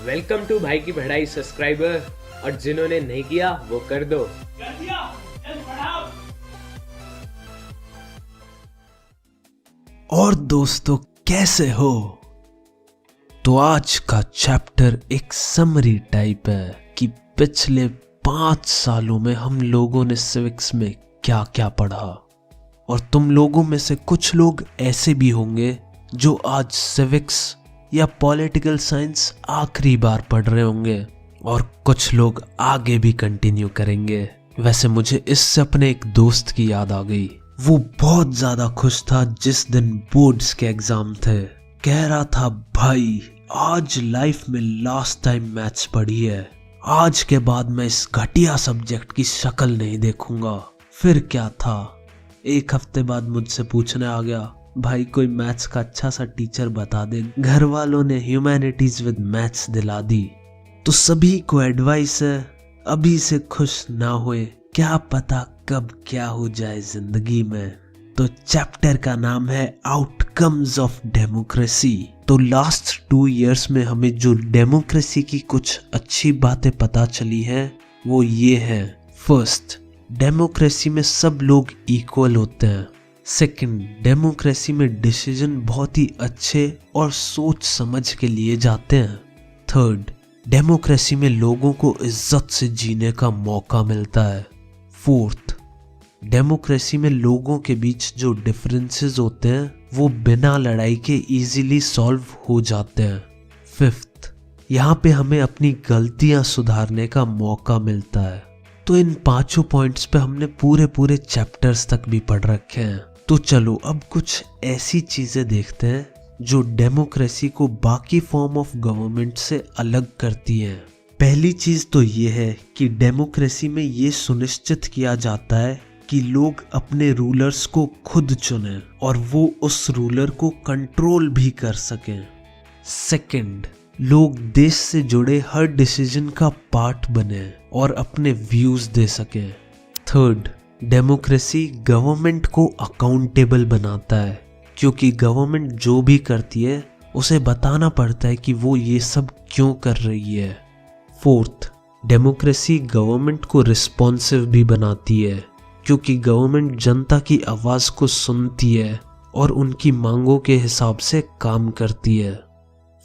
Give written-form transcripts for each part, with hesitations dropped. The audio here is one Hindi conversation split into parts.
वेलकम टू भाई की पढ़ाई सब्सक्राइबर, और जिन्होंने नहीं किया वो कर दो। और दोस्तों कैसे हो? तो आज का चैप्टर एक समरी टाइप है कि पिछले 5 सालों में हम लोगों ने सिविक्स में क्या क्या पढ़ा। और तुम लोगों में से कुछ लोग ऐसे भी होंगे जो आज सिविक्स या पॉलिटिकल साइंस आखिरी बार पढ़ रहे होंगे, और कुछ लोग आगे भी कंटिन्यू करेंगे। वैसे मुझे इससे अपने एक दोस्त की याद आ गई। वो बहुत ज्यादा खुश था जिस दिन बोर्ड्स के एग्जाम थे। कह रहा था, भाई आज लाइफ में लास्ट टाइम मैथ्स पढ़ी है, आज के बाद मैं इस घटिया सब्जेक्ट की शक्ल नहीं देखूंगा। फिर क्या था, एक हफ्ते बाद मुझसे पूछने आ गया, भाई कोई मैथ्स का अच्छा सा टीचर बता दे। घर वालों ने ह्यूमैनिटीज विद मैथ्स दिला दी। तो सभी को एडवाइस है, अभी से खुश ना हुए, क्या पता कब क्या हो जाए जिंदगी में। तो चैप्टर का नाम है आउटकम्स ऑफ डेमोक्रेसी। तो लास्ट 2 इयर्स में हमें जो डेमोक्रेसी की कुछ अच्छी बातें पता चली है वो ये है। फर्स्ट, डेमोक्रेसी में सब लोग इक्वल होते हैं। सेकंड, डेमोक्रेसी में डिसीजन बहुत ही अच्छे और सोच समझ के लिए जाते हैं। थर्ड, डेमोक्रेसी में लोगों को इज्जत से जीने का मौका मिलता है। फोर्थ, डेमोक्रेसी में लोगों के बीच जो डिफरेंसेस होते हैं वो बिना लड़ाई के इजीली सॉल्व हो जाते हैं। फिफ्थ, यहाँ पे हमें अपनी गलतियां सुधारने का मौका मिलता है। तो इन 5 पॉइंट्स पे हमने पूरे चैप्टर्स तक भी पढ़ रखे हैं। तो चलो अब कुछ ऐसी चीजें देखते हैं जो डेमोक्रेसी को बाकी फॉर्म ऑफ गवर्नमेंट से अलग करती हैं। पहली चीज तो ये है कि डेमोक्रेसी में ये सुनिश्चित किया जाता है कि लोग अपने रूलर्स को खुद चुनें और वो उस रूलर को कंट्रोल भी कर सकें। सेकंड, लोग देश से जुड़े हर डिसीजन का पार्ट बने और अपने व्यूज दे सकें। थर्ड, डेमोक्रेसी गवर्नमेंट को अकाउंटेबल बनाता है, क्योंकि गवर्नमेंट जो भी करती है उसे बताना पड़ता है कि वो ये सब क्यों कर रही है। फोर्थ, डेमोक्रेसी गवर्नमेंट को रिस्पॉन्सिव भी बनाती है, क्योंकि गवर्नमेंट जनता की आवाज को सुनती है और उनकी मांगों के हिसाब से काम करती है।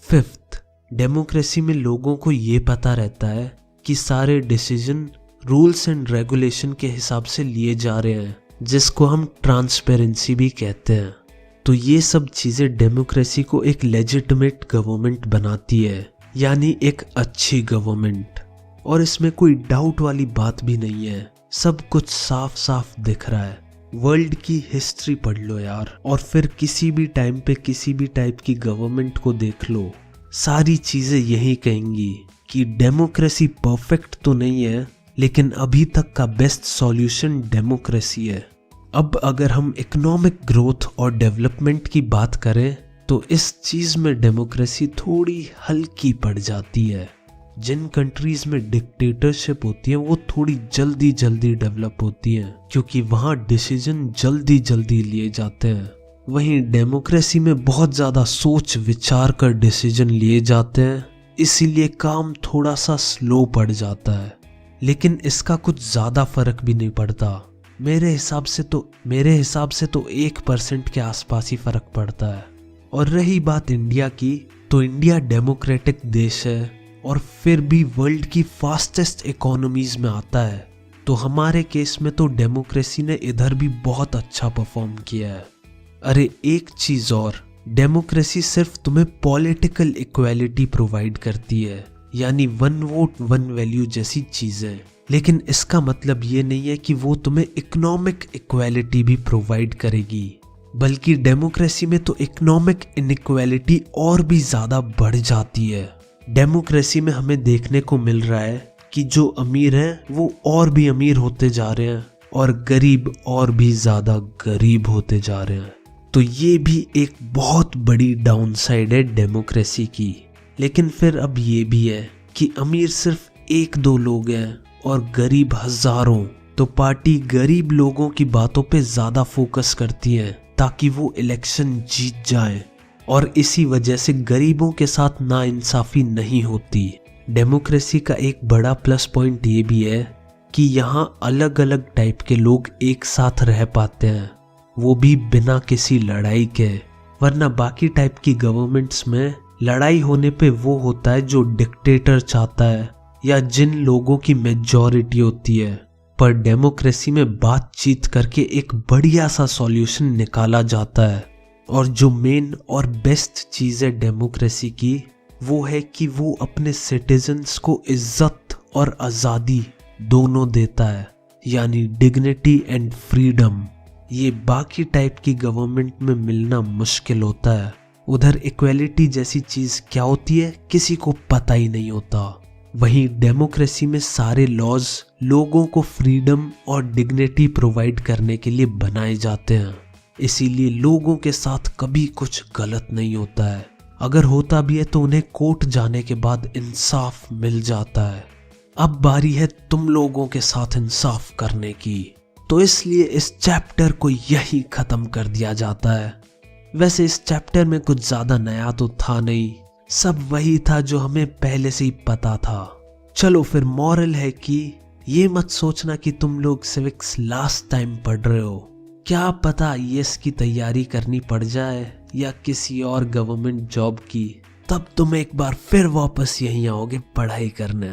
फिफ्थ, डेमोक्रेसी में लोगों को ये पता रहता है कि सारे डिसीजन रूल्स एंड रेगुलेशन के हिसाब से लिए जा रहे हैं, जिसको हम ट्रांसपेरेंसी भी कहते हैं। तो ये सब चीजें डेमोक्रेसी को एक लेजिटिमेट गवर्नमेंट बनाती है, यानी एक अच्छी गवर्नमेंट। और इसमें कोई डाउट वाली बात भी नहीं है, सब कुछ साफ साफ दिख रहा है। वर्ल्ड की हिस्ट्री पढ़ लो यार, और फिर किसी भी टाइम पे किसी भी टाइप की गवर्नमेंट को देख लो, सारी चीजें यही कहेंगी कि डेमोक्रेसी परफेक्ट तो नहीं है, लेकिन अभी तक का बेस्ट सॉल्यूशन डेमोक्रेसी है। अब अगर हम इकोनॉमिक ग्रोथ और डेवलपमेंट की बात करें तो इस चीज में डेमोक्रेसी थोड़ी हल्की पड़ जाती है। जिन कंट्रीज में डिक्टेटरशिप होती है वो थोड़ी जल्दी डेवलप होती हैं, क्योंकि वहां डिसीजन जल्दी लिए जाते हैं। वहीं डेमोक्रेसी में बहुत ज्यादा सोच विचार कर डिसीजन लिए जाते हैं, इसीलिए काम थोड़ा सा स्लो पड़ जाता है। लेकिन इसका कुछ ज्यादा फर्क भी नहीं पड़ता। मेरे हिसाब से तो 1% के आसपास ही फर्क पड़ता है। और रही बात इंडिया की, तो इंडिया डेमोक्रेटिक देश है और फिर भी वर्ल्ड की फास्टेस्ट इकोनॉमीज में आता है। तो हमारे केस में तो डेमोक्रेसी ने इधर भी बहुत अच्छा परफॉर्म किया है। अरे एक चीज और, डेमोक्रेसी सिर्फ तुम्हें पॉलिटिकल इक्वालिटी प्रोवाइड करती है, यानी 1 वोट 1 वैल्यू जैसी चीजें। लेकिन इसका मतलब ये नहीं है कि वो तुम्हें इकोनॉमिक इक्वालिटी भी प्रोवाइड करेगी, बल्कि डेमोक्रेसी में तो इकोनॉमिक इनइक्वालिटी और भी ज्यादा बढ़ जाती है। डेमोक्रेसी में हमें देखने को मिल रहा है कि जो अमीर हैं वो और भी अमीर होते जा रहे हैं और गरीब और भी ज्यादा गरीब होते जा रहे हैं। तो ये भी एक बहुत बड़ी डाउनसाइड है डेमोक्रेसी की। लेकिन फिर अब ये भी है कि अमीर सिर्फ 1-2 लोग हैं और गरीब हजारों। तो पार्टी गरीब लोगों की बातों पे ज्यादा फोकस करती है ताकि वो इलेक्शन जीत जाए। और इसी वजह से गरीबों के साथ नाइंसाफी नहीं होती। डेमोक्रेसी का एक बड़ा प्लस पॉइंट ये भी है कि यहाँ अलग अलग टाइप के लोग एक साथ रह पाते हैं, वो भी बिना किसी लड़ाई के। वरना बाकी टाइप की गवर्नमेंट्स में लड़ाई होने पे वो होता है जो डिक्टेटर चाहता है या जिन लोगों की मेजॉरिटी होती है। पर डेमोक्रेसी में बातचीत करके एक बढ़िया सा सॉल्यूशन निकाला जाता है। और जो मेन और बेस्ट चीज है डेमोक्रेसी की, वो है कि वो अपने सिटीजन्स को इज्जत और आज़ादी दोनों देता है, यानी डिग्निटी एंड फ्रीडम। ये बाकी टाइप की गवर्नमेंट में मिलना मुश्किल होता है। उधर इक्वेलिटी जैसी चीज क्या होती है किसी को पता ही नहीं होता। वहीं डेमोक्रेसी में सारे लॉज लोगों को फ्रीडम और डिग्निटी प्रोवाइड करने के लिए बनाए जाते हैं, इसीलिए लोगों के साथ कभी कुछ गलत नहीं होता है। अगर होता भी है तो उन्हें कोर्ट जाने के बाद इंसाफ मिल जाता है। अब बारी है तुम लोगों के साथ इंसाफ करने की, तो इसलिए इस चैप्टर को यही खत्म कर दिया जाता है। वैसे इस चैप्टर में कुछ ज्यादा नया तो था नहीं, सब वही था जो हमें पहले से ही पता था। चलो फिर मॉरल है कि ये मत सोचना कि तुम लोग सिविक्स लास्ट टाइम पढ़ रहे हो, क्या पता आईएएस की तैयारी करनी पड़ जाए या किसी और गवर्नमेंट जॉब की, तब तुम एक बार फिर वापस यहीं आओगे पढ़ाई करने।